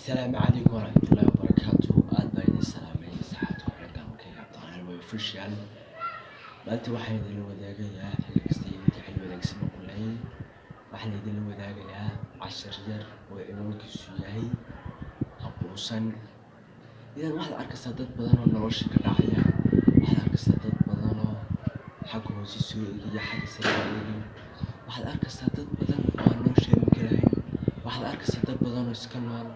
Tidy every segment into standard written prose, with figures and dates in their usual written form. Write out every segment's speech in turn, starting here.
السلام عليكم ورحمة الله وبركاته. aad baan idin salaamay saxaabta barnaamijka Cabdiraxmaan way official maanta waxaan idin wadaagayaa xilli kasta iyo xilli wanaagsan oo kulay waxaan idin wadaagayaa cashar yar oo inookiisu yahay aqoonsan idan waxaad arkaysaa dad badan oo nolosha ka dhacaya waxaad arkaysaa dad badan oo xag hoose soo eegaya xag sare eegaya waxaad arkaysaa dad badan oo nolosha karayn waxaad arkaysaa dad badan oo iska nool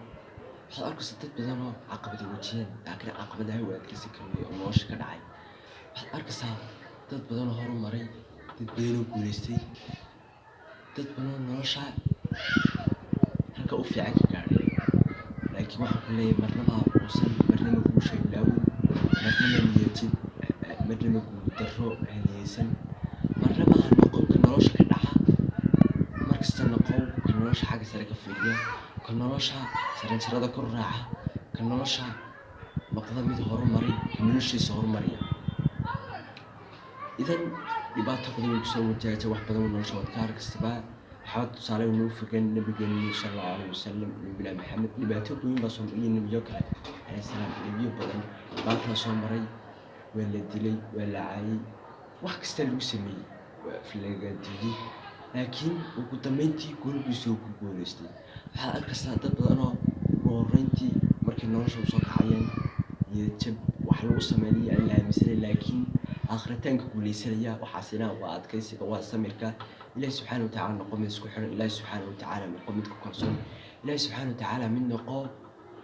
waxaad arkaysaa dad badan oo caqabado wajiyeen laakiin caqabadaha waa adkaysi karay oo nolosha ka dhacay waxaad arkaysaa dad badan oo horumaray dad badan oo guuleystay dad badan oo nolosha halka u fiican ka gaaray laakiin waxaan ku leeyahay marnaba aqoonsan marnaba guusha ilaawin marnaba niyadjin marnaba guuldarro aaniyeysan marnaba ha noqon ka nolosha ka dhaca markasta noqon ka nolosha xagga sare ka fiiriya ka nolosha saranjarada kor raaca ka nolosha noqda mid horumaray noloshiisa horumariya idan dhibaato badan ku soo wajahaya wax badan oo nolosha wad ka arkaysaa waxaad tusaale u fogaan nabigeena sallallahu alayhi wasallam nabi maxamed dhibaato weyn baa soo mariyay nabiyo kale alayhi salaam nabiyo badan baa soo maray waa la dilay waa la caayay wax kasta lagu sameeyay waa filagadii laakiin ugu dambeyntii goolkiisa ku guuleystay waxaad arkaysaa dad badan oo horeyntii markii nolosha soo kacayeen iyo jab wax lagu sameeyay la aaminsan laakiin aakhirtaanka guuleysanaya waxaasina waa adkaysiga waa samirka ilaahay subxaanahu wa ta'aala noqo mid isku xiran ilaahay subxaanahu wa ta'aala noqo mid ku kalsoon ilaahay subxaanahu wa ta'aala mid noqo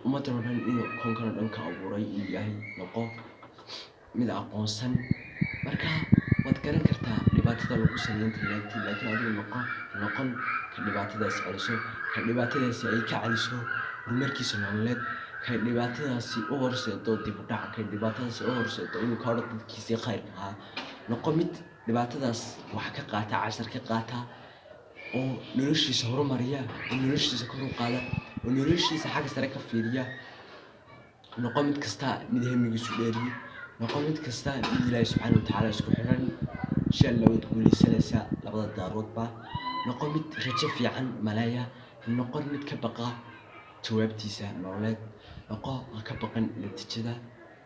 ummadda oo dhan inuu koonkan dhanka abuuray inuu yahay noqo mid aqoonsan marka waad garan kartaa dhibaatada lagu sameeyay laakiin adigu noqon ka dhibaatadaas celiso ka dhibaatadaas ay ka celiso horumarkiisa nololeed ka dhibaatadaasi u horseedo dib u dhac ka dhibaatadaasi u horseedo inuu ka hor dadkiisa khayrka ah noqo mid dhibaatadaas wax ka qaata cashar ka qaata oo noloshiisa horumariya oo noloshiisa kor u qaada oo noloshiisa xagga sare ka fiiriya noqo mid kasta mid hamigiisu dheeriyo noqo mid kasta mid ilaahay subxaanahu wa ta'aala isku xiran insha Allah wad guuleysanaysaa labada daaroodba noqo mid rajo fiican malaya noqo mid ka baqa jawaabtiisa nololeed noqo ka baqan natiijada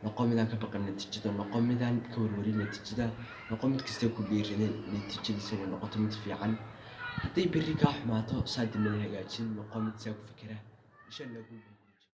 noqo midaan ka baqan natiijada noqo midaan ka warwarin natiijada noqo mid kasta ku dhiiranay natiijadiisa noqoto mid fiican haddii berri ka xumaato saadimada hagaajin noqo mid saa ku fikira insha Allah